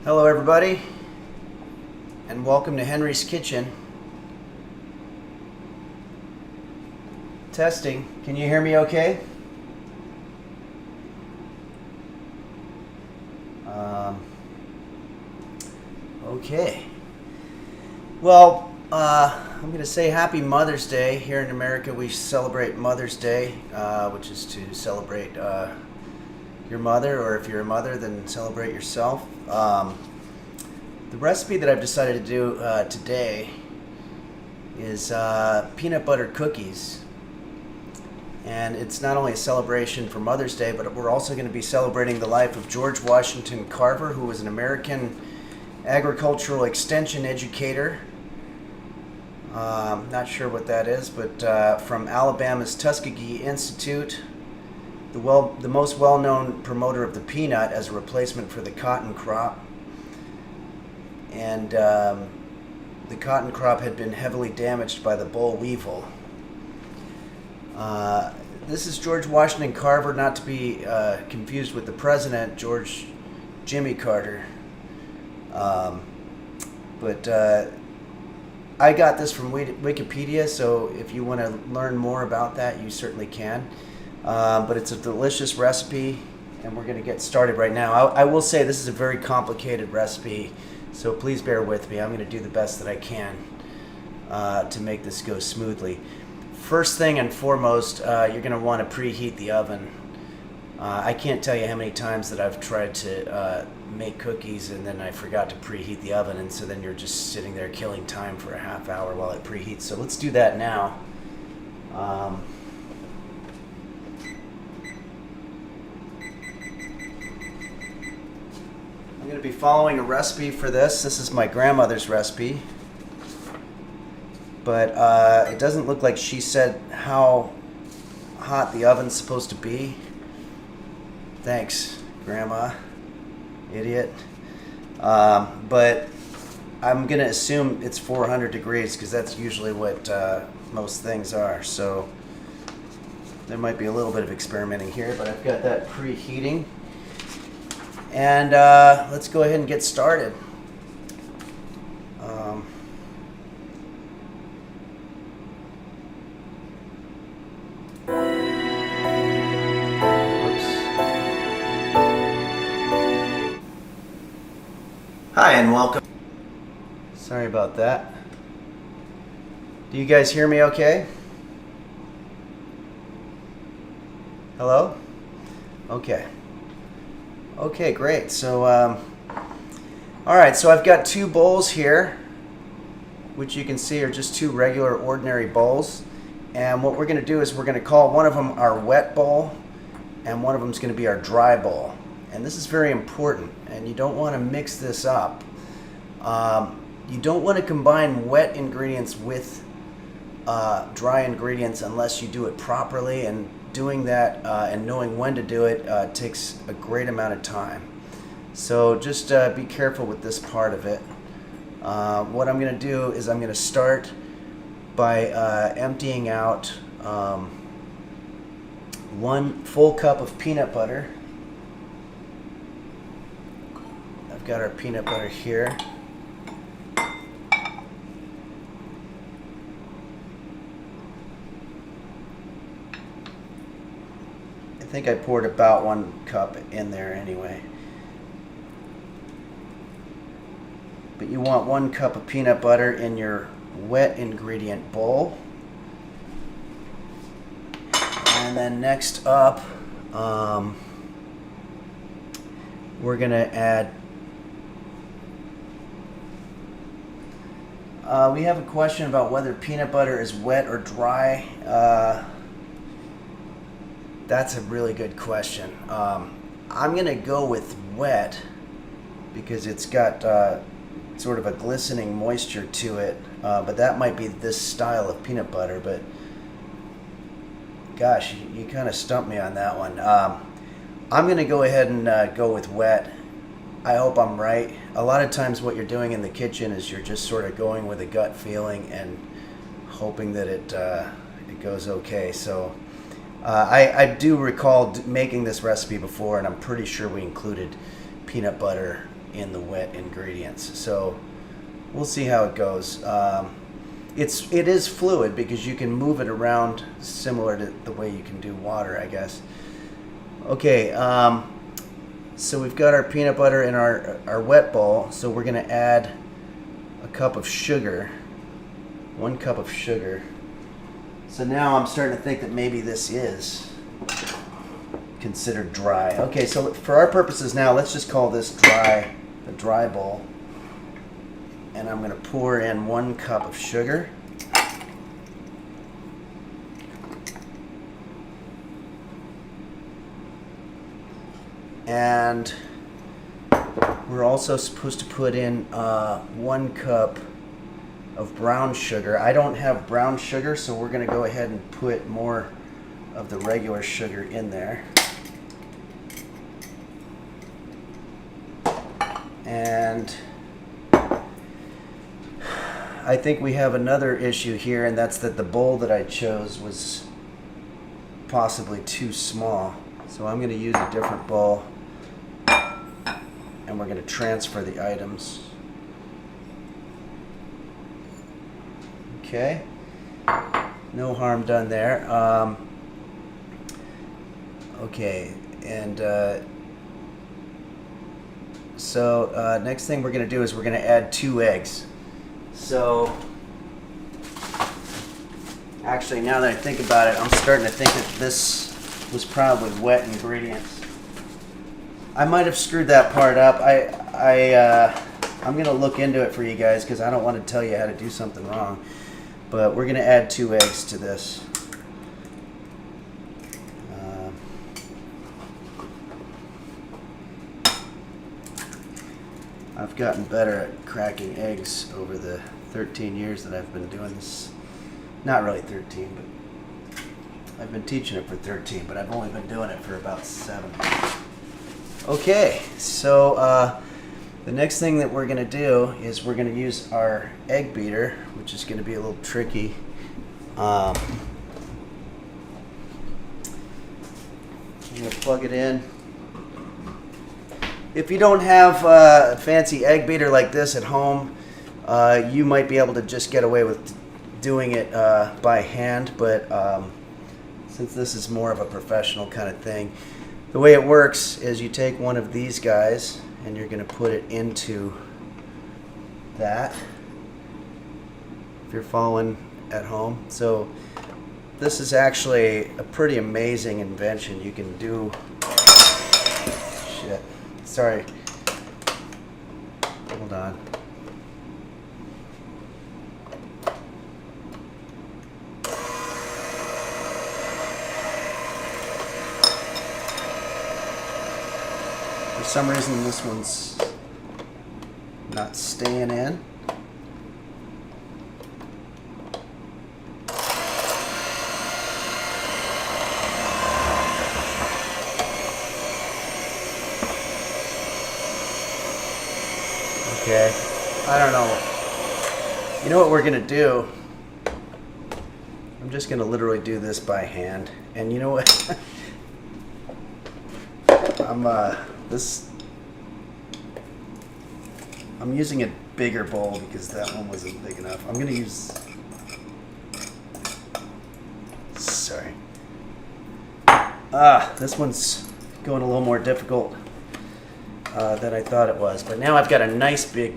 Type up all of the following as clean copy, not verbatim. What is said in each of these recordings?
Hello everybody, and welcome to Henry's Kitchen. Testing. Can you hear me okay? Okay. Well, I'm going to say Happy Mother's Day. Here in America we celebrate Mother's Day, which is to celebrate your mother, or if you're a mother, then celebrate yourself. The recipe that I've decided to do today is peanut butter cookies. And it's not only a celebration for Mother's Day, but we're also going to be celebrating the life of George Washington Carver, who was an American agricultural extension educator. Not sure what that is, but from Alabama's Tuskegee Institute, the most well-known promoter of the peanut as a replacement for the cotton crop. And the cotton crop had been heavily damaged by the boll weevil. This is George Washington Carver, not to be confused with the president, George Jimmy Carter. But I got this from Wikipedia, so if you want to learn more about that, you certainly can. But it's a delicious recipe, and we're going to get started right now. I will say this is a very complicated recipe, so please bear with me. I'm going to do the best that I can to make this go smoothly. First thing and foremost, you're going to want to preheat the oven. I can't tell you how many times that I've tried to make cookies and then I forgot to preheat the oven, and so then you're just sitting there killing time for a half hour while it preheats. So let's do that now. I'm going to be following a recipe for this. This is my grandmother's recipe. But it doesn't look like she said how hot the oven's supposed to be. Thanks, Grandma. Idiot. But I'm going to assume it's 400 degrees because that's usually what most things are. So there might be a little bit of experimenting here, but I've got that preheating. And let's go ahead and get started. Hi and welcome. Sorry about that. Do you guys hear me okay? Hello? Okay. Okay, great. So, all right, so I've got two bowls here, which you can see are just two regular ordinary bowls. And what we're going to do is we're going to call one of them our wet bowl, and one of them is going to be our dry bowl. And this is very important, and you don't want to mix this up. You don't want to combine wet ingredients with dry ingredients unless you do it properly, and doing that and knowing when to do it takes a great amount of time. So just be careful with this part of it. What I'm going to do is I'm going to start by emptying out 1 full cup of peanut butter. I've got our peanut butter here. I think I poured about 1 cup in there anyway. But you want 1 cup of peanut butter in your wet ingredient bowl. And then next up, we're going to add we have a question about whether peanut butter is wet or dry. That's a really good question. I'm going to go with wet because it's got sort of a glistening moisture to it. But that might be this style of peanut butter. But gosh, you kind of stumped me on that one. I'm going to go ahead and go with wet. I hope I'm right. A lot of times what you're doing in the kitchen is you're just sort of going with a gut feeling and hoping that it goes okay. So I do recall making this recipe before, and I'm pretty sure we included peanut butter in the wet ingredients. So we'll see how it goes. It is fluid because you can move it around similar to the way you can do water, I guess. Okay, so we've got our peanut butter in our wet bowl, so we're going to add a cup of sugar, 1 cup of sugar. So now I'm starting to think that maybe this is considered dry. Okay, so for our purposes now, let's just call this dry, the dry bowl. And I'm going to pour in 1 cup of sugar. And we're also supposed to put in 1 cup of brown sugar. I don't have brown sugar, so we're going to go ahead and put more of the regular sugar in there. And I think we have another issue here, and that's that the bowl that I chose was possibly too small. So I'm going to use a different bowl, and we're going to transfer the items. Okay, no harm done there. Okay, and so next thing we're going to do is we're going to add 2 eggs. So actually, now that I think about it, I'm starting to think that this was probably wet ingredients. I might have screwed that part up. I'm going to look into it for you guys because I don't want to tell you how to do something wrong. But we're going to add 2 eggs to this. I've gotten better at cracking eggs over the 13 years that I've been doing this. Not really 13, but I've been teaching it for 13, but I've only been doing it for about 7. Okay, so the next thing that we're going to do is we're going to use our egg beater, which is going to be a little tricky. I'm going to plug it in. If you don't have a fancy egg beater like this at home, you might be able to just get away with doing it by hand, but since this is more of a professional kind of thing, the way it works is you take one of these guys and you're going to put it into that, if you're following at home. So this is actually a pretty amazing invention. You can do... Shit. Sorry. Hold on. For some reason this one's not staying in. Okay, I don't know. You know what we're gonna do? I'm just gonna literally do this by hand. And you know what? I'm using a bigger bowl because that one wasn't big enough. I'm gonna use... Sorry. This one's going a little more difficult than I thought it was. But now I've got a nice big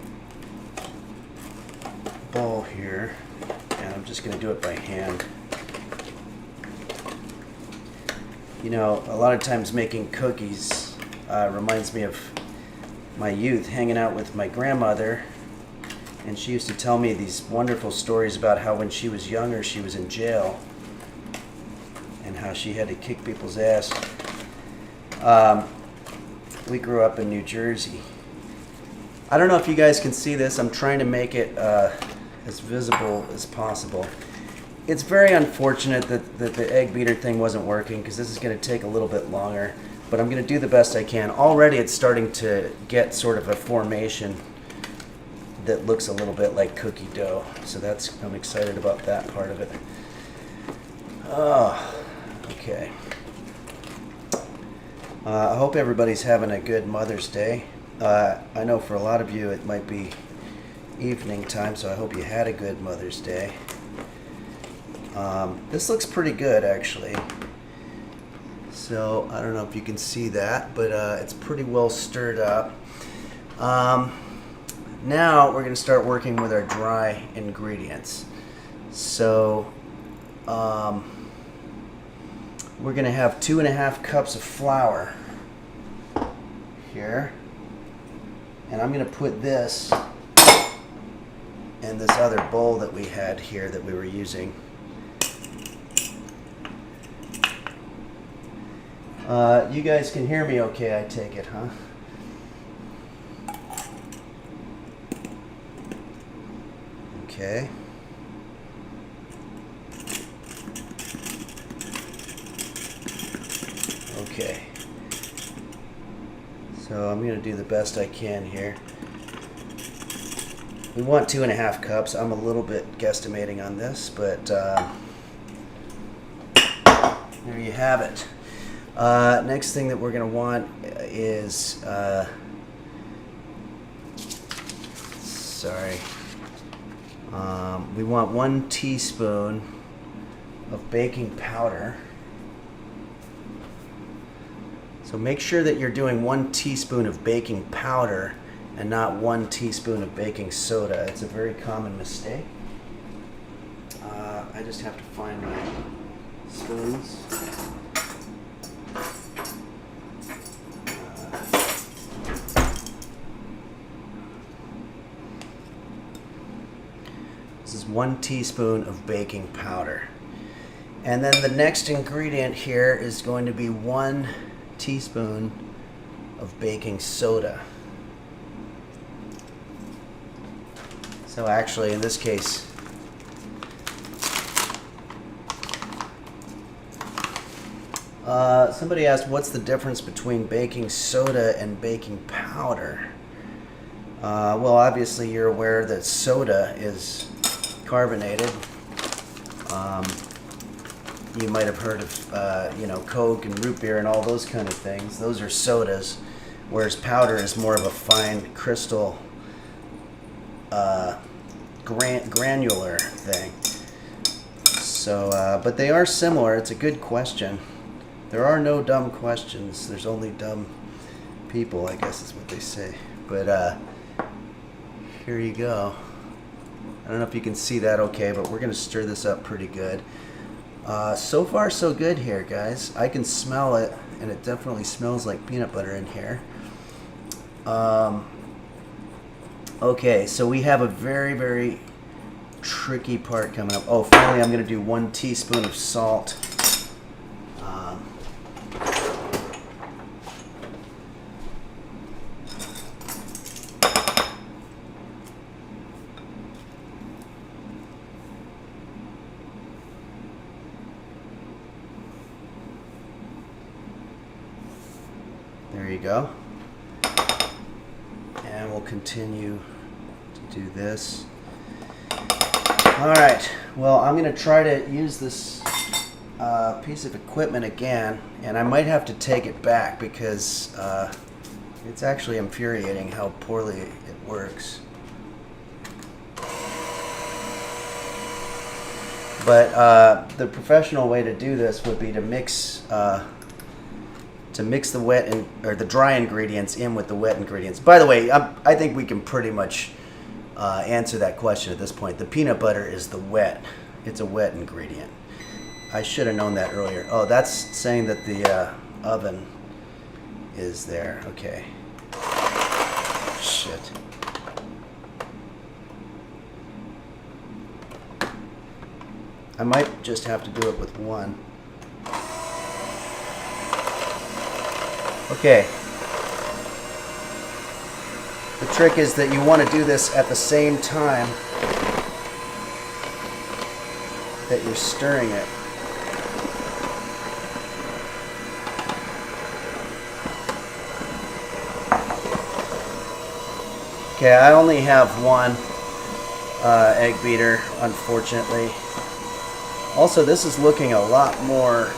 bowl here, and I'm just going to do it by hand. You know, a lot of times making cookies reminds me of my youth, hanging out with my grandmother, and she used to tell me these wonderful stories about how when she was younger she was in jail and how she had to kick people's ass. We grew up in New Jersey. I don't know if you guys can see this. I'm trying to make it as visible as possible. It's very unfortunate that the egg beater thing wasn't working because this is going to take a little bit longer, but I'm going to do the best I can. Already it's starting to get sort of a formation that looks a little bit like cookie dough, so I'm excited about that part of it. Oh, okay. I hope everybody's having a good Mother's Day. I know for a lot of you it might be evening time, so I hope you had a good Mother's Day. This looks pretty good, actually. So I don't know if you can see that, but it's pretty well stirred up. Now we're going to start working with our dry ingredients. So we're going to have 2.5 cups of flour here. And I'm going to put this in this other bowl that we had here that we were using. You guys can hear me okay, I take it, huh? Okay. Okay. So I'm going to do the best I can here. We want 2.5 cups. I'm a little bit guesstimating on this, but there you have it. Next thing that we're going to want is, we want 1 teaspoon of baking powder. So make sure that you're doing 1 teaspoon of baking powder and not 1 teaspoon of baking soda. It's a very common mistake. I just have to find my spoons. This is 1 teaspoon of baking powder. And then the next ingredient here is going to be 1 teaspoon of baking soda. So actually, in this case, somebody asked what's the difference between baking soda and baking powder. Well, obviously you're aware that soda is carbonated. You might have heard of, Coke and root beer and all those kind of things. Those are sodas, whereas powder is more of a fine crystal, granular thing. So, but they are similar. It's a good question. There are no dumb questions. There's only dumb people, I guess is what they say. But here you go. I don't know if you can see that okay, but we're going to stir this up pretty good. So far, so good here, guys. I can smell it, and it definitely smells like peanut butter in here. Okay, so we have a very, very tricky part coming up. Oh, finally, I'm going to do 1 teaspoon of salt. There you go. And we'll continue to do this. All right. Well, I'm going to try to use this piece of equipment again, and I might have to take it back because it's actually infuriating how poorly it works. But the professional way to do this would be to mix the wet or the dry ingredients in with the wet ingredients. By the way, I think we can pretty much answer that question at this point. The peanut butter is the wet. It's a wet ingredient. I should have known that earlier. Oh, that's saying that the oven is there. Okay. Shit. I might just have to do it with 1. Okay. The trick is that you want to do this at the same time that you're stirring it. Okay, I only have 1 egg beater, unfortunately. Also, this is looking a lot more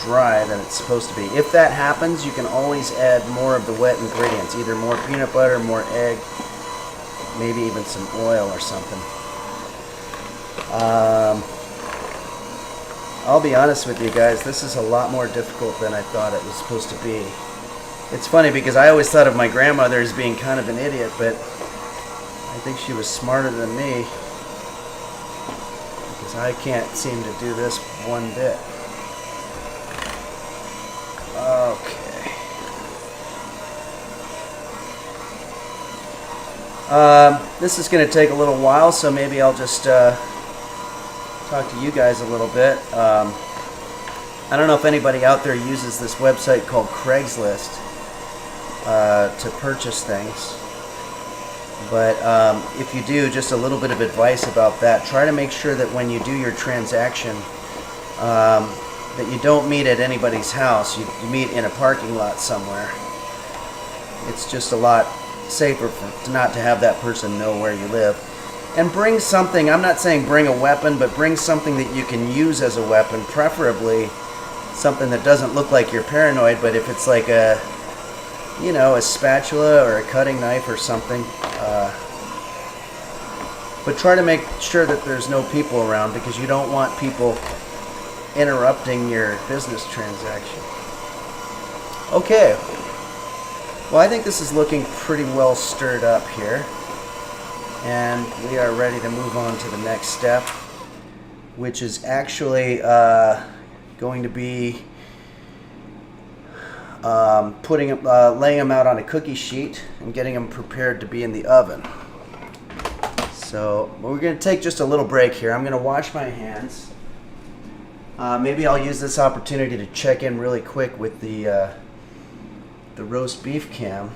dry than it's supposed to be. If that happens, you can always add more of the wet ingredients, either more peanut butter, more egg, maybe even some oil or something. I'll be honest with you guys, this is a lot more difficult than I thought it was supposed to be. It's funny because I always thought of my grandmother as being kind of an idiot, but I think she was smarter than me, because I can't seem to do this one bit. Okay. This is going to take a little while, so maybe I'll just talk to you guys a little bit. I don't know if anybody out there uses this website called Craigslist to purchase things, but if you do, just a little bit of advice about that. Try to make sure that when you do your transaction, that you don't meet at anybody's house. You meet in a parking lot somewhere. It's just a lot safer not to have that person know where you live. And bring something. I'm not saying bring a weapon, but bring something that you can use as a weapon, preferably something that doesn't look like you're paranoid, but if it's like a, you know, a spatula or a cutting knife or something. But try to make sure that there's no people around, because you don't want people interrupting your business transaction. Okay. Well, I think this is looking pretty well stirred up here. And we are ready to move on to the next step, which is actually going to be laying them out on a cookie sheet and getting them prepared to be in the oven. So we're going to take just a little break here. I'm going to wash my hands. Maybe I'll use this opportunity to check in really quick with the roast beef cam.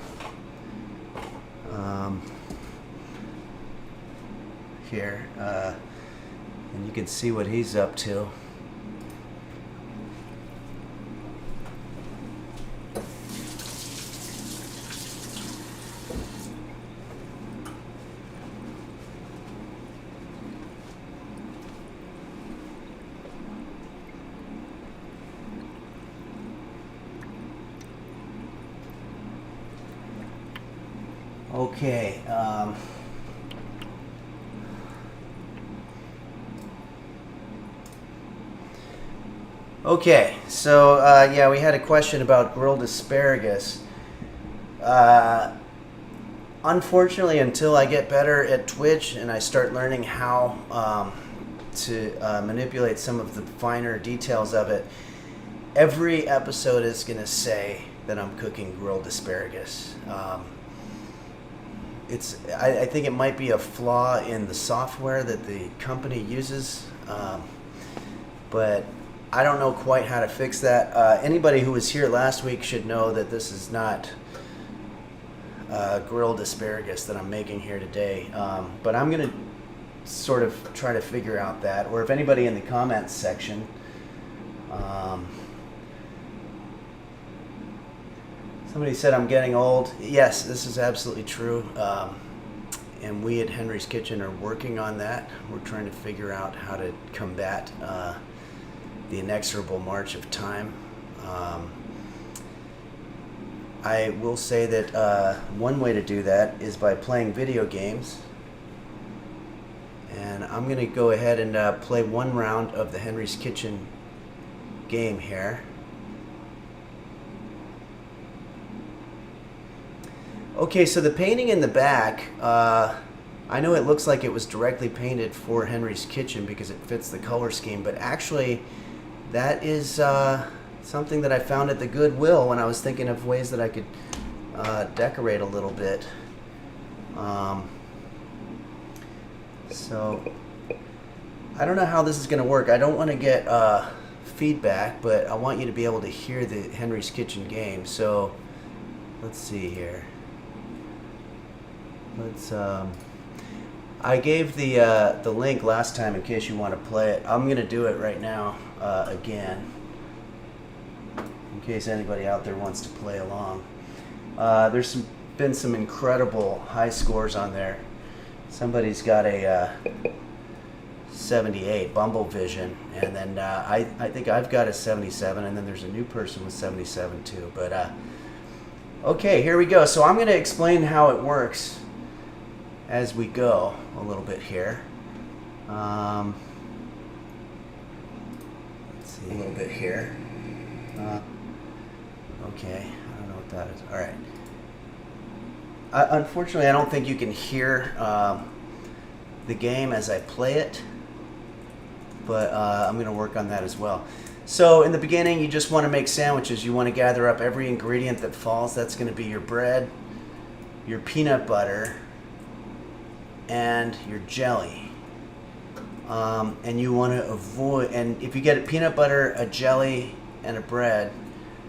Here, and you can see what he's up to. Okay. Okay, so yeah, we had a question about grilled asparagus. Unfortunately, until I get better at Twitch and I start learning how to manipulate some of the finer details of it, every episode is going to say that I'm cooking grilled asparagus. I think it might be a flaw in the software that the company uses, but I don't know quite how to fix that. Anybody who was here last week should know that this is not grilled asparagus that I'm making here today. But I'm going to sort of try to figure out that, or if anybody in the comments section somebody said I'm getting old. Yes, this is absolutely true. And we at Henry's Kitchen are working on that. We're trying to figure out how to combat the inexorable march of time. I will say that one way to do that is by playing video games. And I'm going to go ahead and play one round of the Henry's Kitchen game here. Okay, so the painting in the back, I know it looks like it was directly painted for Henry's Kitchen because it fits the color scheme, but actually that is something that I found at the Goodwill when I was thinking of ways that I could decorate a little bit. So I don't know how this is going to work. I don't want to get feedback, but I want you to be able to hear the Henry's Kitchen game. So let's see here. Let's. I gave the link last time in case you want to play it. I'm gonna do it right now again, in case anybody out there wants to play along. There's been some incredible high scores on there. Somebody's got a 78, Bumble Vision, and then I think I've got a 77, and then there's a new person with 77 too. But okay, here we go. So I'm going to explain how it works as we go a little bit here. Let's see. A little bit here. Okay, I don't know what that is. All right. Unfortunately, I don't think you can hear the game as I play it, but I'm going to work on that as well. So in the beginning, you just want to make sandwiches. You want to gather up every ingredient that falls. That's going to be your bread, your peanut butter, and your jelly. And you want to avoid, and if you get a peanut butter, a jelly, and a bread,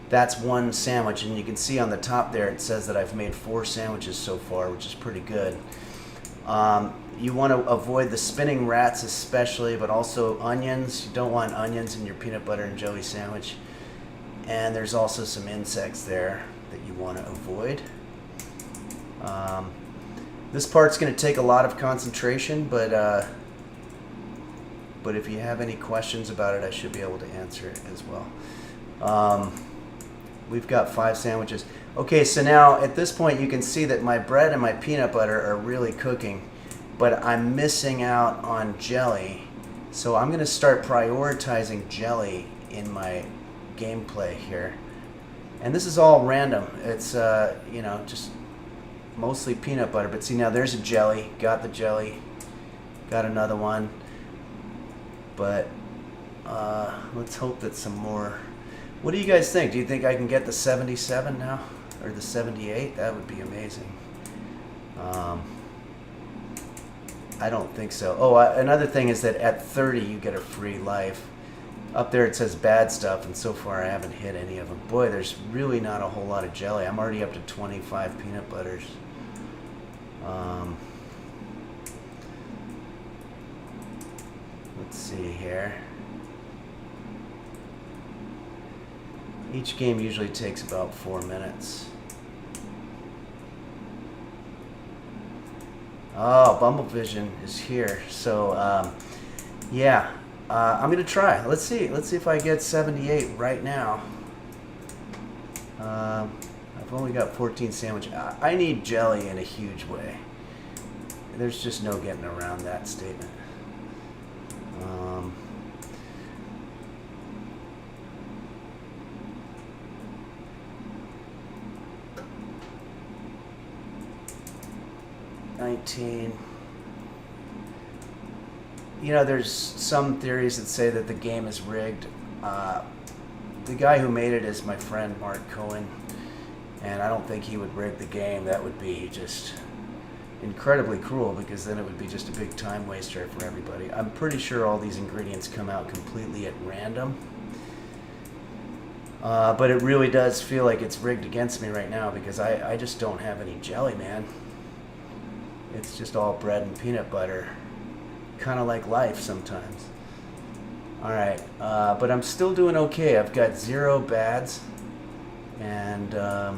that's one sandwich. And you can see on the top there, it says that I've made 4 sandwiches so far, which is pretty good. You want to avoid the spinning rats especially, but also onions. You don't want onions in your peanut butter and jelly sandwich. And there's also some insects there that you want to avoid. This part's going to take a lot of concentration, but if you have any questions about it, I should be able to answer it as well. We've got 5 sandwiches. Okay, so now at this point you can see that my bread and my peanut butter are really cooking, but I'm missing out on jelly. So I'm going to start prioritizing jelly in my gameplay here. And this is all random. It's, you know, just mostly peanut butter. But see, now there's a jelly. Got the jelly. Got another one. But let's hope that some more... What do you guys think? Do you think I can get the 77 now? Or the 78? That would be amazing. I don't think so. Oh, another thing is that at 30 you get a free life. Up there it says bad stuff, and so far I haven't hit any of them. Boy, there's really not a whole lot of jelly. I'm already up to 25 peanut butters. Let's see here. Each game usually takes about 4 minutes. Oh, Bumble Vision is here. So, yeah, I'm gonna try. Let's see if I get 78 right now. I've only got 14 sandwiches. I need jelly in a huge way. There's just no getting around that statement. 19. You know, there's some theories that say that the game is rigged. The guy who made it is my friend Mark Cohen, and I don't think he would rig the game. That would be just incredibly cruel, because then it would be just a big time waster for everybody. I'm pretty sure all these ingredients come out completely at random. But it really does feel like it's rigged against me right now, because I just don't have any jelly, man. It's just all bread and peanut butter. Kind of like life sometimes. Alright, but I'm still doing okay. I've got 0 bads, and I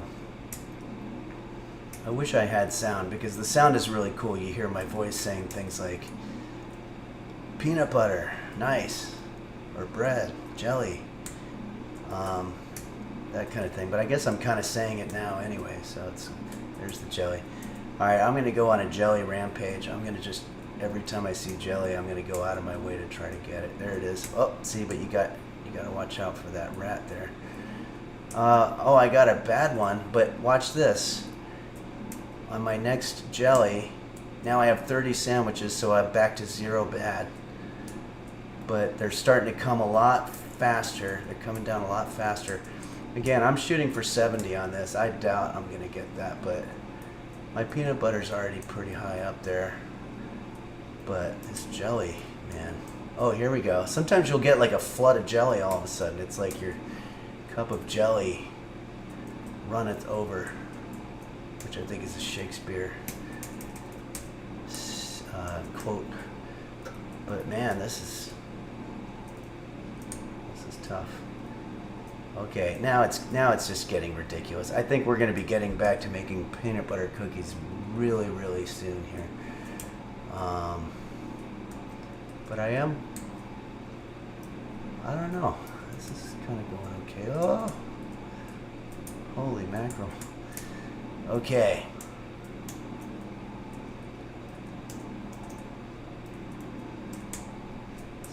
wish I had sound, because the sound is really cool. You hear my voice saying things like peanut butter, nice, or bread, jelly, that kind of thing. But I guess I'm kind of saying it now anyway, so there's the jelly. Alright, I'm going to go on a jelly rampage. I'm going to just, every time I see jelly, I'm going to go out of my way to try to get it. There it is. Oh, see, but you got to watch out for that rat there. Oh, I got a bad one, but watch this. On my next jelly, now I have 30 sandwiches, so I'm back to 0 bad. But they're starting to come a lot faster. They're coming down a lot faster. Again, I'm shooting for 70 on this. I doubt I'm going to get that, but my peanut butter's already pretty high up there. But this jelly, man. Oh, here we go. Sometimes you'll get like a flood of jelly all of a sudden. It's like your cup of jelly runneth over, which I think is a Shakespeare quote. But man, this is tough. Okay, now it's just getting ridiculous. I think we're going to be getting back to making peanut butter cookies really, really soon here. But I don't know. This is kind of going okay. Oh, holy mackerel. Okay.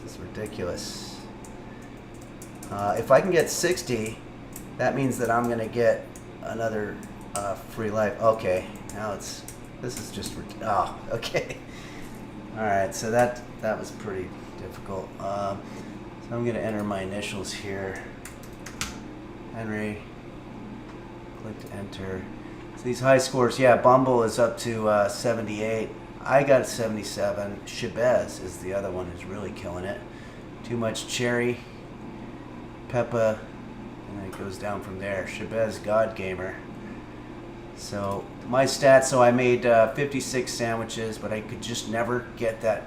This is ridiculous. If I can get 60, that means that I'm going to get another free life. Okay. Now this is just, oh, okay. All right, so that was pretty difficult. So I'm going to enter my initials here. Henry. Click to enter. So these high scores, yeah, Bumble is up to 78. I got 77. Shabazz is the other one who's really killing it. Too much cherry. Peppa, and then it goes down from there. Shabazz God Gamer. So my stats, so I made 56 sandwiches, but I could just never get that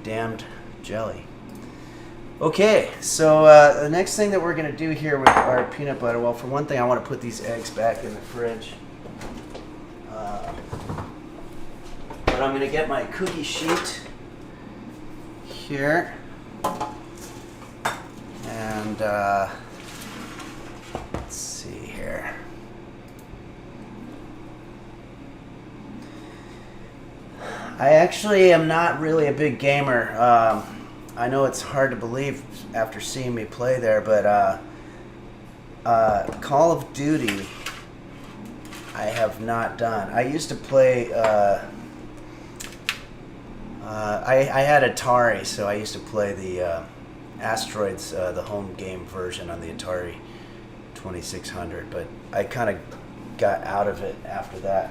damned jelly. Okay, so the next thing that we're going to do here with our peanut butter, well, for one thing, I want to put these eggs back in the fridge. But I'm going to get my cookie sheet here. And let's see here. I actually am not really a big gamer. I know it's hard to believe after seeing me play there, but Call of Duty I have not done. I used to play, I had Atari, so I used to play the Asteroids, the home game version on the Atari 2600, but I kind of got out of it after that.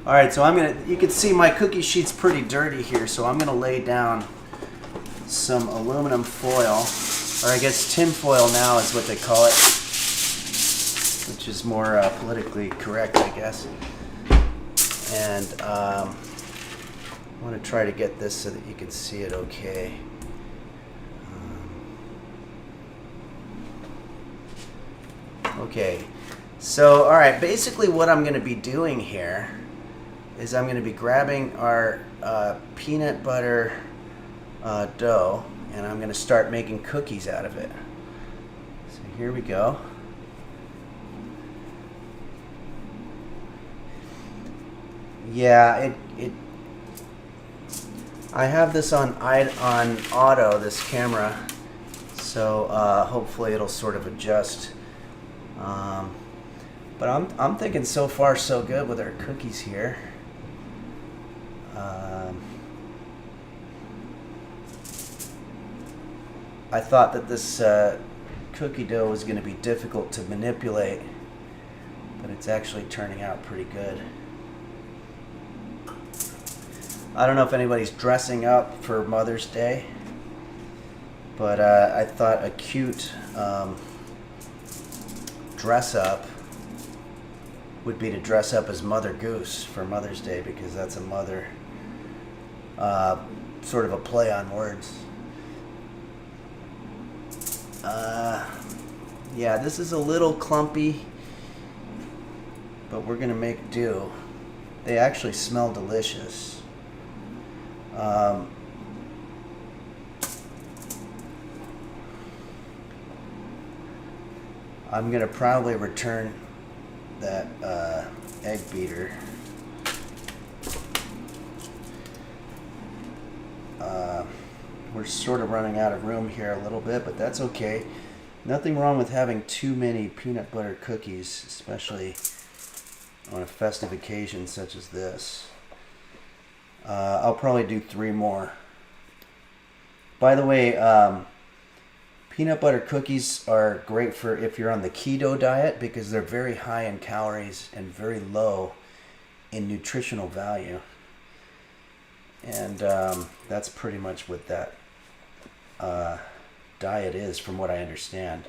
All right, so you can see my cookie sheet's pretty dirty here, so I'm gonna lay down some aluminum foil, or I guess tin foil now is what they call it, which is more politically correct, I guess. And I want to try to get this so that you can see it okay. Okay, so all right, basically what I'm going to be doing here is I'm going to be grabbing our peanut butter dough, and I'm going to start making cookies out of it. So here we go. Yeah, I have this on auto, this camera, so hopefully it'll sort of adjust. But I'm thinking so far so good with our cookies here. I thought that this cookie dough was going to be difficult to manipulate, but it's actually turning out pretty good. I don't know if anybody's dressing up for Mother's Day, but I thought a cute dress up would be to dress up as Mother Goose for Mother's Day, because that's a mother, sort of a play on words. Yeah, this is a little clumpy, but we're gonna make do. They actually smell delicious. I'm gonna probably return that egg beater. We're sort of running out of room here a little bit, but that's okay. Nothing wrong with having too many peanut butter cookies, especially on a festive occasion such as this. I'll probably do 3 more. By the way, peanut butter cookies are great for if you're on the keto diet, because they're very high in calories and very low in nutritional value. And that's pretty much what that diet is, from what I understand.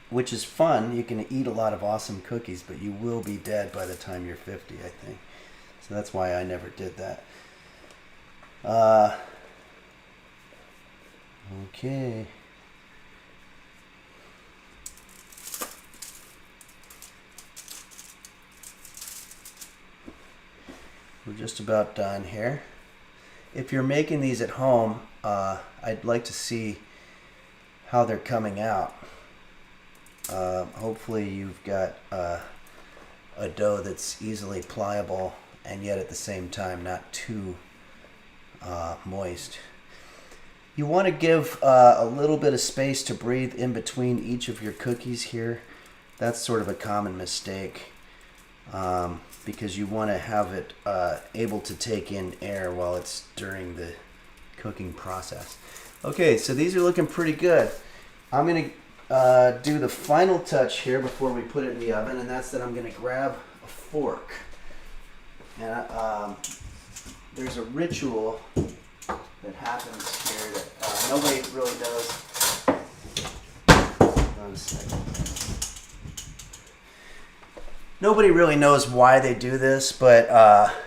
Which is fun. You can eat a lot of awesome cookies, but you will be dead by the time you're 50, I think. So that's why I never did that. Okay. We're just about done here. if you're making these at home, I'd like to see how they're coming out. Hopefully you've got a dough that's easily pliable and yet at the same time not too moist. You want to give a little bit of space to breathe in between each of your cookies here. That's sort of a common mistake because you want to have it able to take in air while it's during the cooking process. Okay, so these are looking pretty good. I'm going to do the final touch here before we put it in the oven, and that's that I'm going to grab a fork. And there's a ritual that happens here that nobody really knows. Hold on a second. Nobody really knows why they do this, but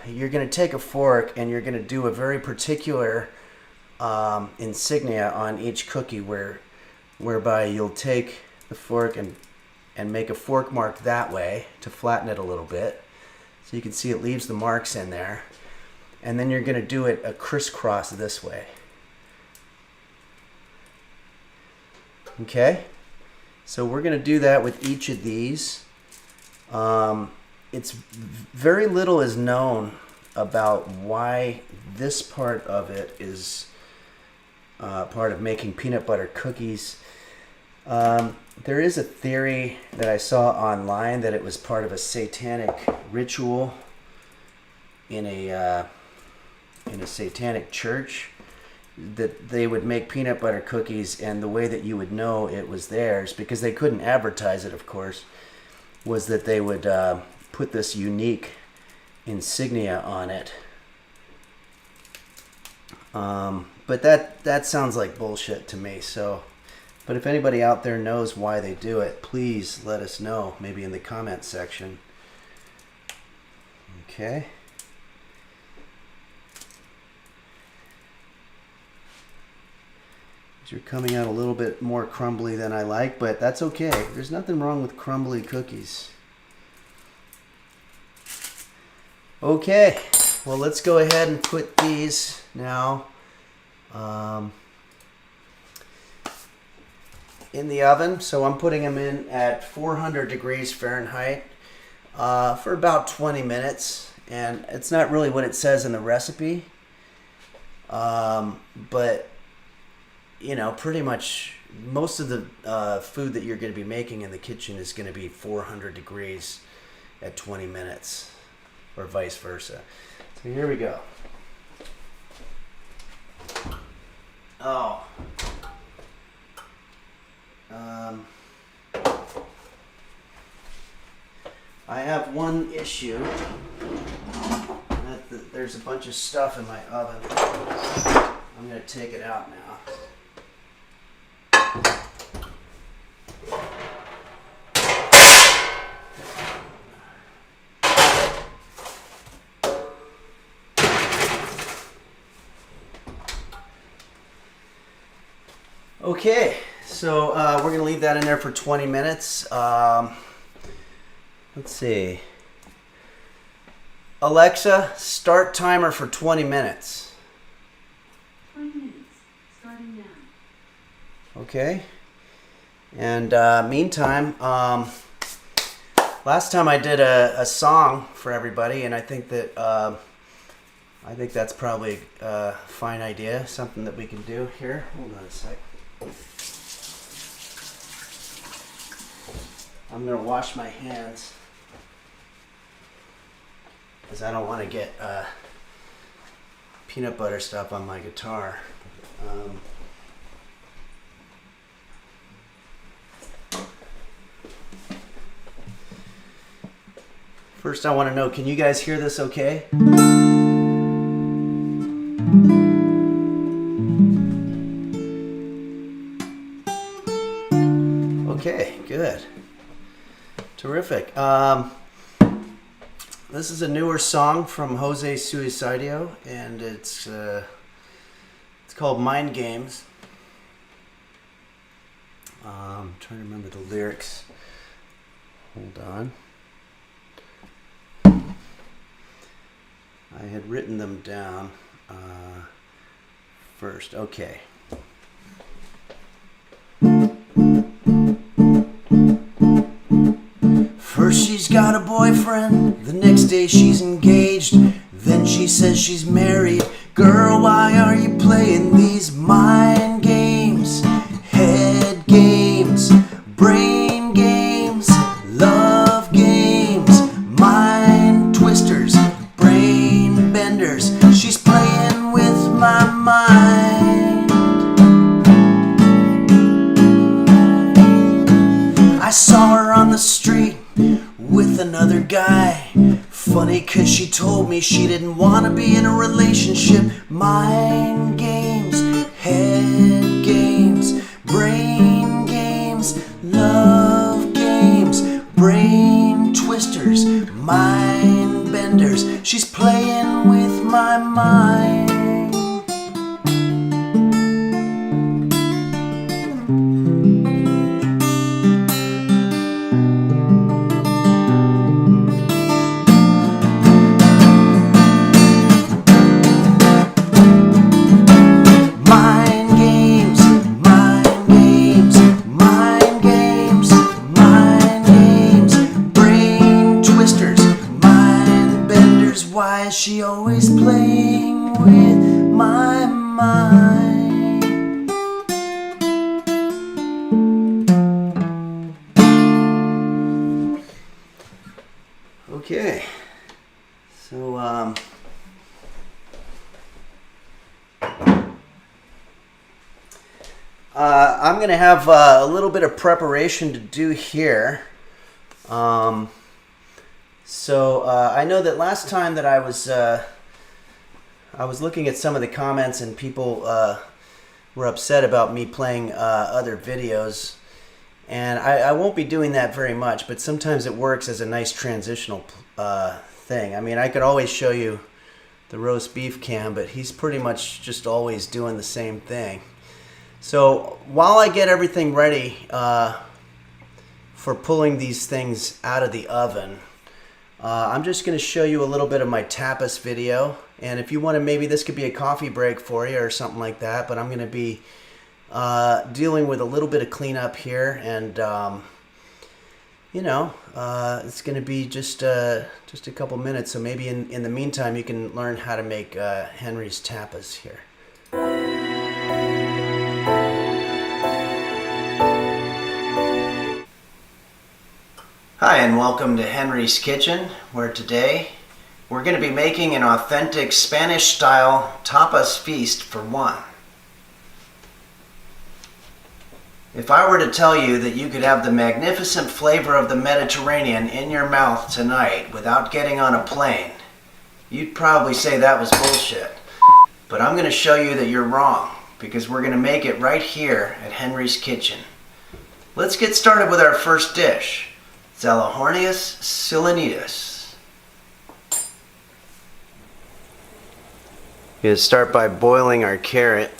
you're going to take a fork and you're going to do a very particular insignia on each cookie whereby you'll take the fork and make a fork mark that way to flatten it a little bit. So you can see it leaves the marks in there. And then you're going to do it a crisscross this way. Okay? So we're going to do that with each of these. It's very little is known about why this part of it is part of making peanut butter cookies. There is a theory that I saw online that it was part of a satanic ritual in a satanic church, that they would make peanut butter cookies, and the way that you would know it was theirs, because they couldn't advertise it, of course, was that they would put this unique insignia on it. But that sounds like bullshit to me. So, but if anybody out there knows why they do it, please let us know, maybe in the comment section. Okay. These are coming out a little bit more crumbly than I like, but that's okay. There's nothing wrong with crumbly cookies. Okay, well, let's go ahead and put these now in the oven. So I'm putting them in at 400 degrees Fahrenheit for about 20 minutes. And it's not really what it says in the recipe, but you know, pretty much most of the food that you're going to be making in the kitchen is going to be 400 degrees at 20 minutes, or vice versa. So here we go. Oh. I have one issue. There's a bunch of stuff in my oven. I'm going to take it out now. Okay, so we're going to leave that in there for 20 minutes. Let's see. Alexa, start timer for 20 minutes. 20 minutes, starting now. Okay. And meantime, last time I did a song for everybody, and I think that's probably a fine idea, something that we can do here. Hold on a sec. I'm going to wash my hands because I don't want to get peanut butter stuff on my guitar. First, I want to know, can you guys hear this okay? Okay, good. Terrific. This is a newer song from Jose Suicidio, and it's called Mind Games. I'm trying to remember the lyrics. Hold on. I had written them down. first. Okay. First she's got a boyfriend, the next day she's engaged, then she says she's married. Girl, why are you playing these mind games? Head games, brain games, love games, mind twisters, brain benders. She's playing with my mind. I saw her on the street with another guy. Funny, 'cause she told me she didn't want to be in a relationship. Mind games, head games, brain games, love games, brain twisters, mind benders. She's playing with my mind. Why is she always playing with my mind? Okay, so I'm gonna have a little bit of preparation to do here. So I know that last time that I was looking at some of the comments, and people were upset about me playing other videos, and I won't be doing that very much, but sometimes it works as a nice transitional thing. I mean, I could always show you the roast beef cam, but he's pretty much just always doing the same thing. So while I get everything ready for pulling these things out of the oven, I'm just going to show you a little bit of my tapas video, and if you want to, maybe this could be a coffee break for you or something like that, but I'm going to be dealing with a little bit of cleanup here, and you know, it's going to be just a couple minutes, so maybe in the meantime you can learn how to make Henry's tapas here. Hi, and welcome to Henry's Kitchen, where today we're going to be making an authentic Spanish-style tapas feast for one. If I were to tell you that you could have the magnificent flavor of the Mediterranean in your mouth tonight without getting on a plane, you'd probably say that was bullshit. But I'm going to show you that you're wrong, because we're going to make it right here at Henry's Kitchen. Let's get started with our first dish. Zalahornius silenitas. We're going to start by boiling our carrot.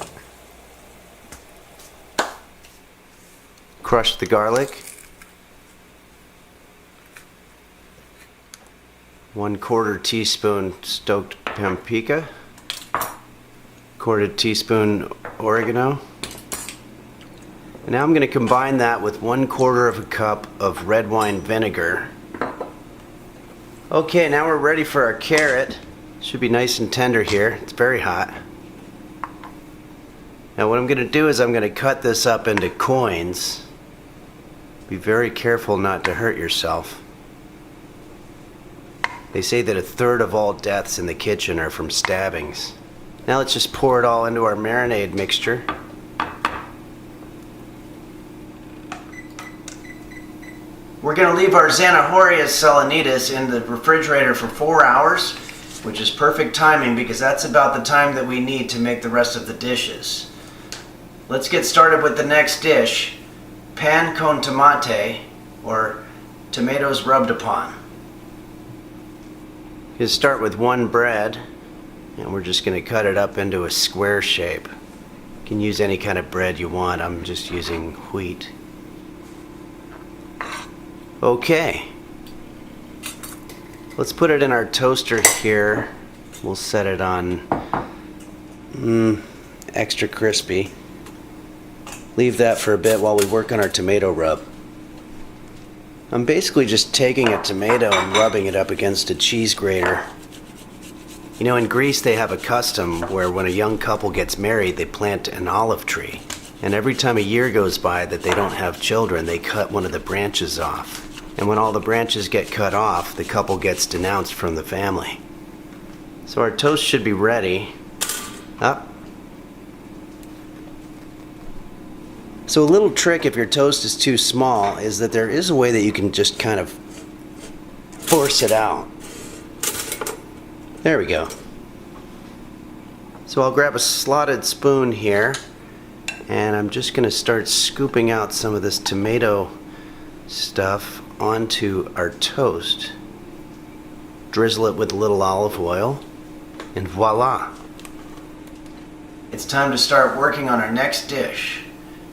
Crush the garlic. 1/4 teaspoon stoked paprika. 1/4 teaspoon oregano. And now I'm going to combine that with 1/4 cup of red wine vinegar. Okay, now we're ready for our carrot. Should be nice and tender here. It's very hot. Now what I'm going to do is I'm going to cut this up into coins. Be very careful not to hurt yourself. They say that 1/3 of all deaths in the kitchen are from stabbings. Now let's just pour it all into our marinade mixture. We're going to leave our Zanahorias salinitas in the refrigerator for 4 hours, which is perfect timing because that's about the time that we need to make the rest of the dishes. Let's get started with the next dish, pan con tomate, or tomatoes rubbed upon. You start with one bread, and we're just going to cut it up into a square shape. You can use any kind of bread you want. I'm just using wheat. Okay, let's put it in our toaster here. We'll set it on extra crispy. Leave that for a bit while we work on our tomato rub. I'm basically just taking a tomato and rubbing it up against a cheese grater. You know, in Greece they have a custom where when a young couple gets married, they plant an olive tree. And every time a year goes by that they don't have children, they cut one of the branches off. And when all the branches get cut off, the couple gets denounced from the family. So our toast should be ready. Up. So a little trick if your toast is too small is that there is a way that you can just kind of force it out. There we go. So I'll grab a slotted spoon here and I'm just going to start scooping out some of this tomato stuff onto our toast. Drizzle it with a little olive oil and voila. It's time to start working on our next dish.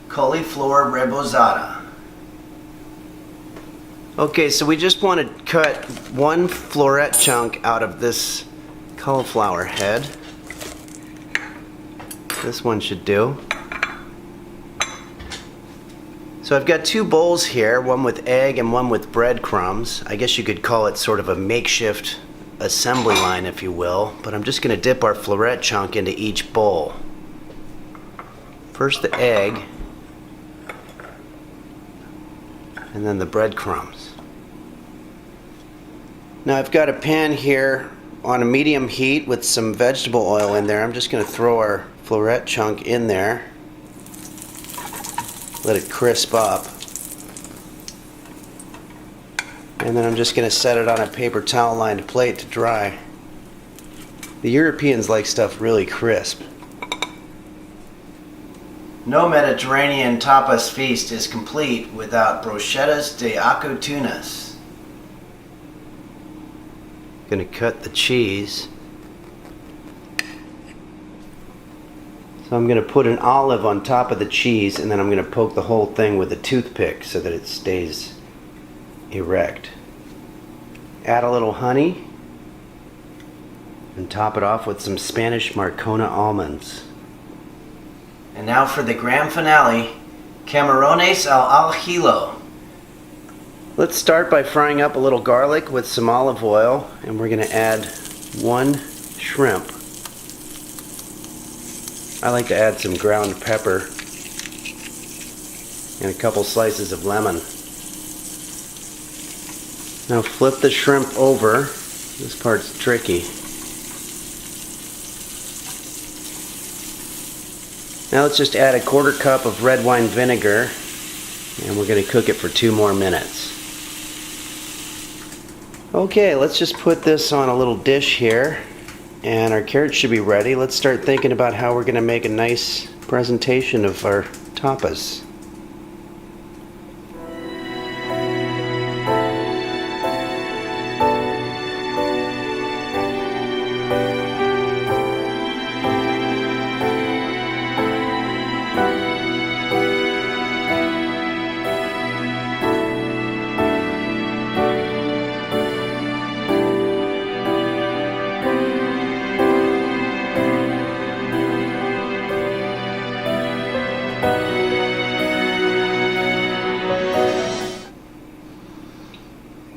Cauliflower rebozata. Okay, so we just want to cut one floret chunk out of this cauliflower head. This one should do. So I've got two bowls here, one with egg and one with breadcrumbs. I guess you could call it sort of a makeshift assembly line, if you will, but I'm just going to dip our floret chunk into each bowl. First the egg, and then the breadcrumbs. Now I've got a pan here on a medium heat with some vegetable oil in there. I'm just going to throw our floret chunk in there. Let it crisp up. And then I'm just going to set it on a paper towel lined plate to dry. The Europeans like stuff really crisp. No Mediterranean tapas feast is complete without brochetas de aceitunas. Gonna cut the cheese. So I'm gonna put an olive on top of the cheese and then I'm gonna poke the whole thing with a toothpick so that it stays erect. Add a little honey and top it off with some Spanish Marcona almonds. And now for the grand finale, camarones al ajillo. Let's start by frying up a little garlic with some olive oil, and we're going to add one shrimp. I like to add some ground pepper and a couple slices of lemon. Now flip the shrimp over. This part's tricky. Now let's just add a 1/4 cup of red wine vinegar and we're going to cook it for 2 more minutes. Okay, let's just put this on a little dish here and our carrots should be ready. Let's start thinking about how we're going to make a nice presentation of our tapas.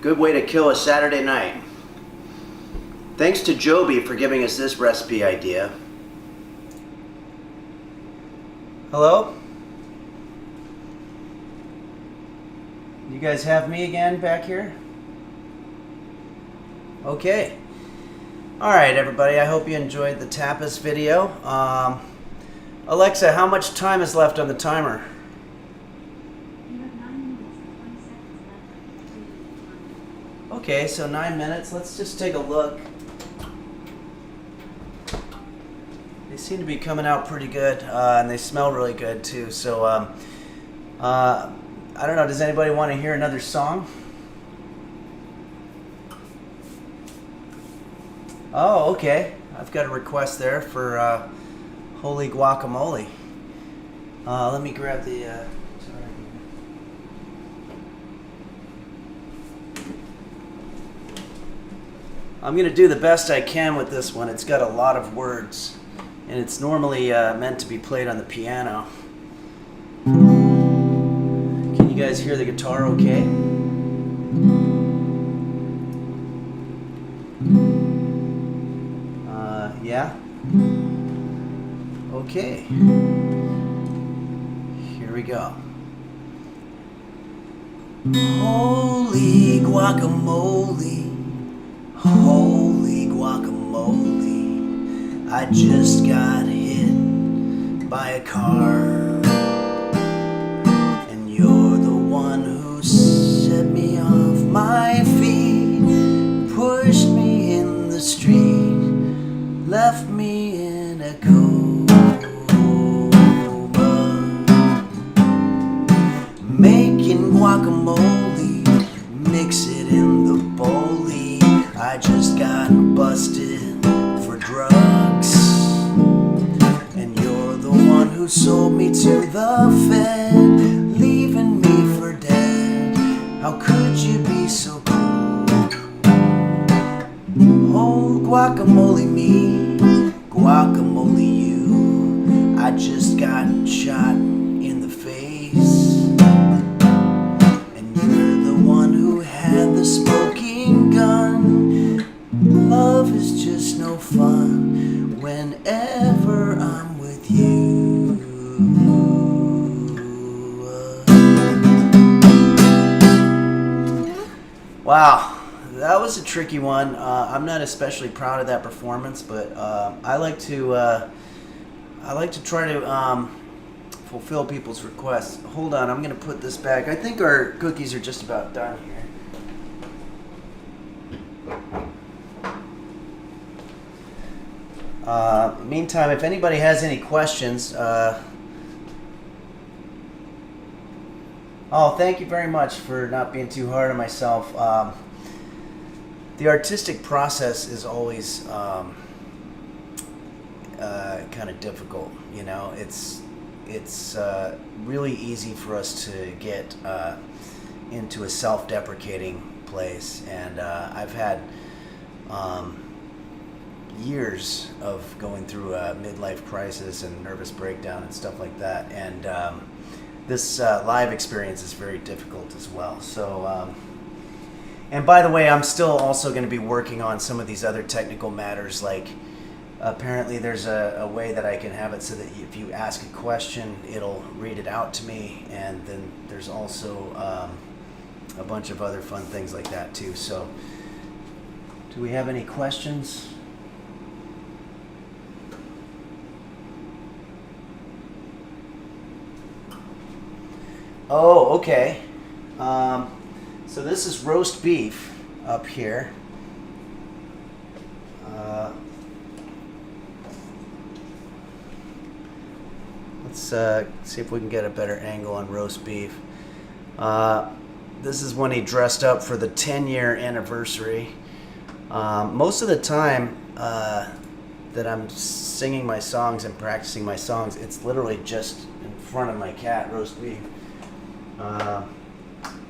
Good way to kill a Saturday night. Thanks to Joby for giving us this recipe idea. Hello? You guys have me again back here? Okay. Alright everybody, I hope you enjoyed the tapas video. Alexa, how much time is left on the timer? Okay, so 9 minutes. Let's just take a look. They seem to be coming out pretty good, and they smell really good too. So, I don't know. Does anybody want to hear another song? Oh, okay. I've got a request there for Holy Guacamole. Let me grab the. Sorry. I'm going to do the best I can with this one. It's got a lot of words and it's normally meant to be played on the piano. Can you guys hear the guitar okay? Yeah? Okay. Here we go. Holy guacamole, holy guacamole, I just got hit by a car, and you're the one who set me off my feet, pushed me in the street, left me in a coma, making guacamole, mix it in the bowlie. I just got busted for drugs, and you're the one who sold me to the Fed, leaving me for dead. How could you be so cruel? Oh, guacamole me, guacamole you, I just got shot in the face, and you're the one who had the smoking gun. Love is just no fun whenever I'm with you. Wow, that was a tricky one. I'm not especially proud of that performance, but I like to try to fulfill people's requests. Hold on, I'm gonna put this back. I think our cookies are just about done here. Meantime, if anybody has any questions, oh, thank you very much for not being too hard on myself. The artistic process is always kind of difficult. You know, it's really easy for us to get into a self-deprecating place, and I've had years of going through a midlife crisis and nervous breakdown and stuff like that, and this live experience is very difficult as well. So, and by the way, I'm still also going to be working on some of these other technical matters, like apparently there's a way that I can have it so that if you ask a question, it'll read it out to me, and then there's also a bunch of other fun things like that too. So, do we have any questions? Oh, okay. So this is roast beef up here. Let's see if we can get a better angle on roast beef. This is when he dressed up for the 10-year anniversary. Most of the time that I'm singing my songs and practicing my songs, it's literally just in front of my cat, roast beef.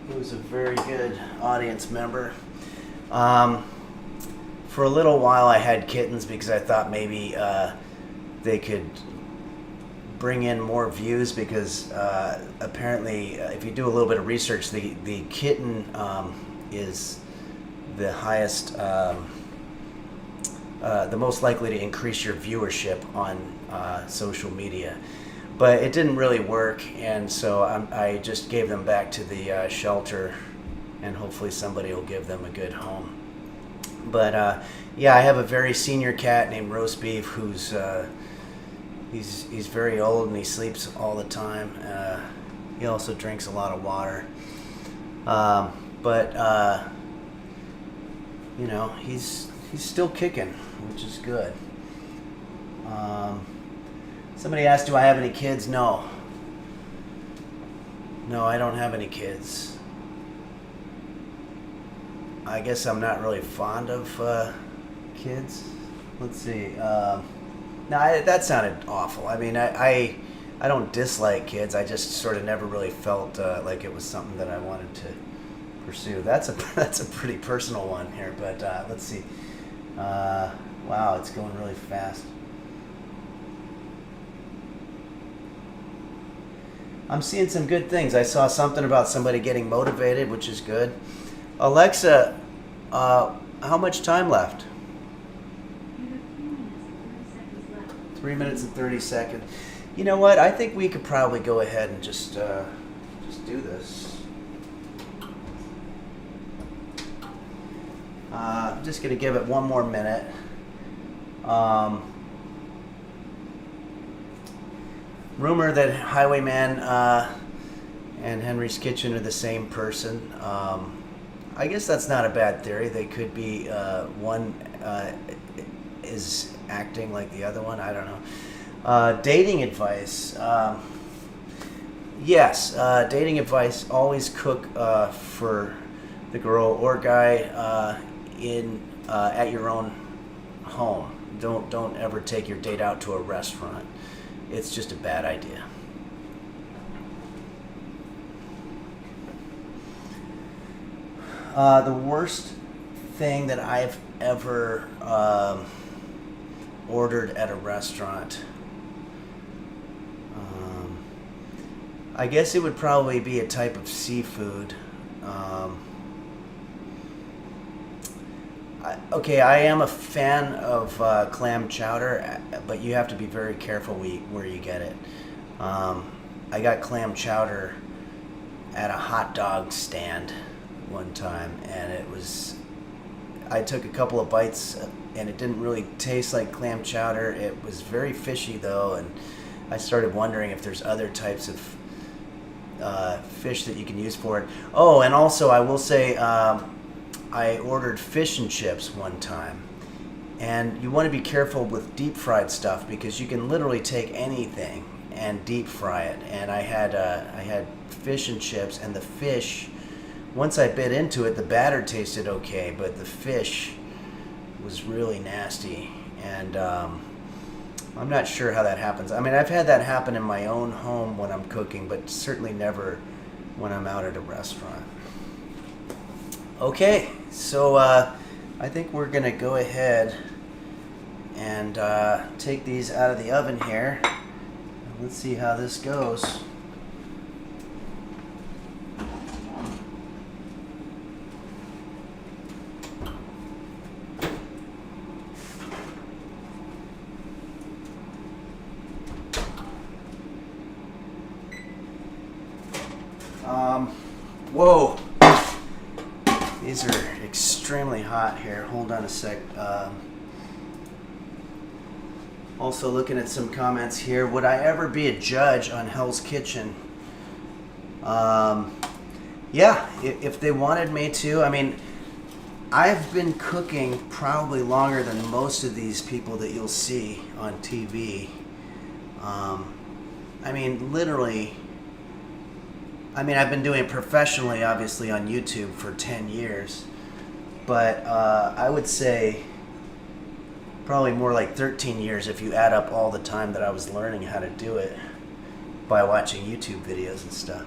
He was a very good audience member. For a little while I had kittens because I thought maybe they could bring in more views, because apparently if you do a little bit of research, the kitten is the highest, the most likely to increase your viewership on social media. But it didn't really work, and so I just gave them back to the shelter, and hopefully somebody will give them a good home. But yeah, I have a very senior cat named Roast Beef who's he's very old and he sleeps all the time. He also drinks a lot of water. But you know, he's still kicking, which is good. Somebody asked, do I have any kids? No. No, I don't have any kids. I guess I'm not really fond of kids. Let's see. No, that sounded awful. I mean, I don't dislike kids. I just sort of never really felt like it was something that I wanted to pursue. That's a pretty personal one here, but let's see. Wow, it's going really fast. I'm seeing some good things. I saw something about somebody getting motivated, which is good. Alexa, how much time left? You have 3 minutes and 30 seconds left. 3 minutes and 30 seconds. You know what? I think we could probably go ahead and just do this. I'm just going to give it one more minute. Rumor that Highwayman and Henry's Kitchen are the same person. I guess that's not a bad theory. They could be one is acting like the other one. I don't know. Dating advice. Yes, dating advice. Always cook for the girl or guy at your own home. Don't ever take your date out to a restaurant. It's just a bad idea. The worst thing that I've ever ordered at a restaurant, I guess it would probably be a type of seafood. Okay, I am a fan of clam chowder, but you have to be very careful where you get it. I got clam chowder at a hot dog stand one time, and I took a couple of bites, and it didn't really taste like clam chowder. It was very fishy, though, and I started wondering if there's other types of fish that you can use for it. Oh, and also I will say, I ordered fish and chips one time, and you want to be careful with deep fried stuff because you can literally take anything and deep fry it. And I had fish and chips, and the fish, once I bit into it, the batter tasted okay, but the fish was really nasty, and I'm not sure how that happens. I mean, I've had that happen in my own home when I'm cooking, but certainly never when I'm out at a restaurant. Okay, so I think we're going to go ahead and take these out of the oven here. Let's see how this goes. Whoa. These are extremely hot here. Hold on a sec. Also looking at some comments here. Would I ever be a judge on Hell's Kitchen? Yeah, if they wanted me to. I mean, I've been cooking probably longer than most of these people that you'll see on TV. I mean, literally... I've been doing it professionally, obviously, on YouTube for 10 years. But I would say probably more like 13 years if you add up all the time that I was learning how to do it by watching YouTube videos and stuff.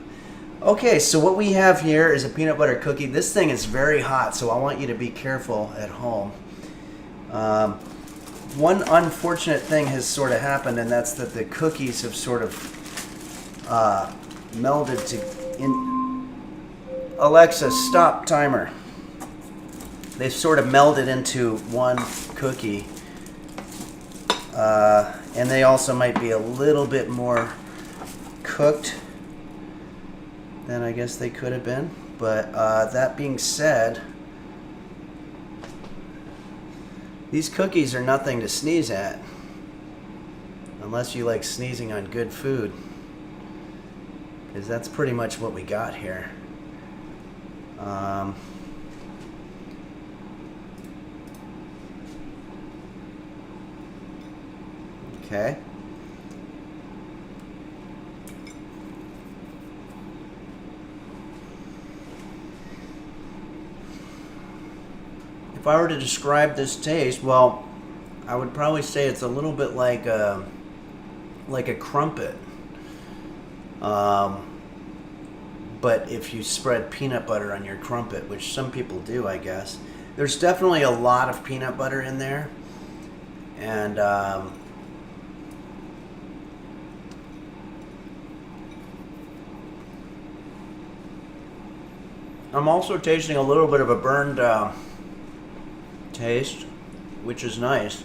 Okay, so what we have here is a peanut butter cookie. This thing is very hot, so I want you to be careful at home. One unfortunate thing has sort of happened, and that's that the cookies have sort of melded Alexa, stop timer. They've sort of melded into one cookie, and they also might be a little bit more cooked than I guess they could have been. But that being said, these cookies are nothing to sneeze at, unless you like sneezing on good food. Because that's pretty much what we got here. Okay. If I were to describe this taste, well, I would probably say it's a little bit like a crumpet. But if you spread peanut butter on your crumpet, which some people do, I guess, there's definitely a lot of peanut butter in there, and I'm also tasting a little bit of a burned taste, which is nice.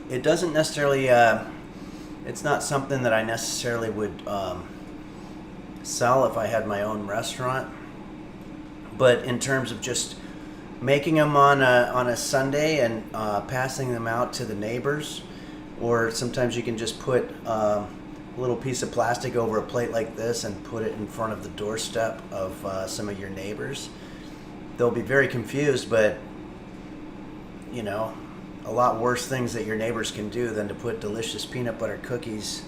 It doesn't necessarily, it's not something that I necessarily would sell if I had my own restaurant. But in terms of just making them on a Sunday and passing them out to the neighbors, or sometimes you can just put a little piece of plastic over a plate like this and put it in front of the doorstep of some of your neighbors. They'll be very confused, but you know, a lot worse things that your neighbors can do than to put delicious peanut butter cookies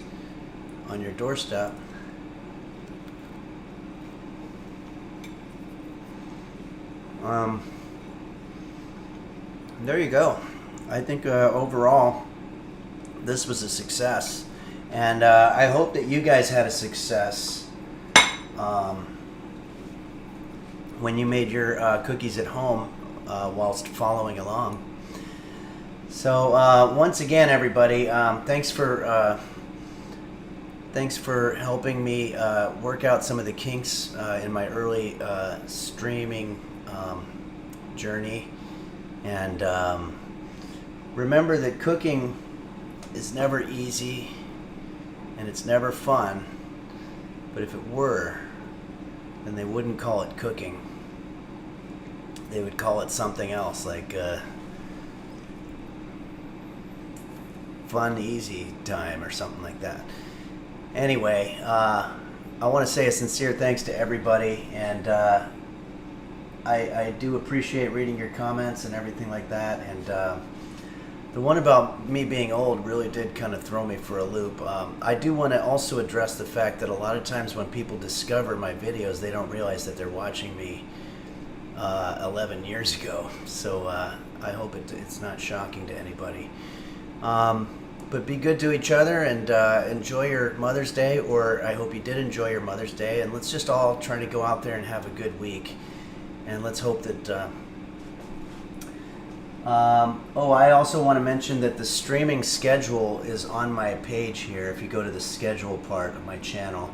on your doorstep. There you go. I think overall this was a success, and I hope that you guys had a success when you made your cookies at home whilst following along. So once again, everybody, thanks for helping me work out some of the kinks in my early streaming journey. And remember that cooking is never easy and it's never fun. But if it were, then they wouldn't call it cooking. They would call it something else, like fun, easy time or something like that. Anyway, I want to say a sincere thanks to everybody, and I do appreciate reading your comments and everything like that. And the one about me being old really did kind of throw me for a loop. I do want to also address the fact that a lot of times when people discover my videos, they don't realize that they're watching me 11 years ago. So I hope it's not shocking to anybody. But be good to each other, and enjoy your Mother's Day, or I hope you did enjoy your Mother's Day, and let's just all try to go out there and have a good week. And let's hope that... I also want to mention that the streaming schedule is on my page here. If you go to the schedule part of my channel,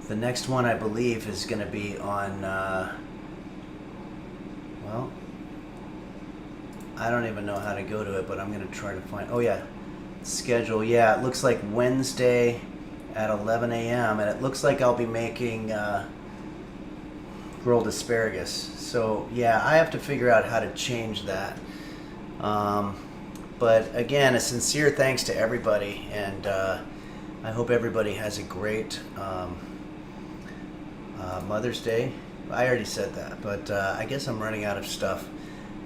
the next one I believe is going to be on... well, I don't even know how to go to it, but I'm going to try to find... Oh, yeah. Schedule. Yeah, it looks like Wednesday at 11 a.m. and it looks like I'll be making grilled asparagus. So yeah, I have to figure out how to change that. But again, a sincere thanks to everybody, and I hope everybody has a great Mother's Day. I already said that, but I guess I'm running out of stuff.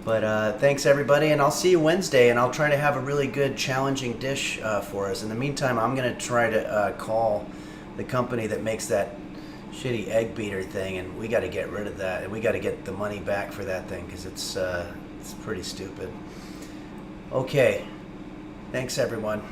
But thanks everybody, and I'll see you Wednesday, and I'll try to have a really good challenging dish for us. In the meantime, I'm going to try to call the company that makes that shitty egg beater thing, and we got to get rid of that, and we got to get the money back for that thing, because it's pretty stupid. Okay, thanks everyone.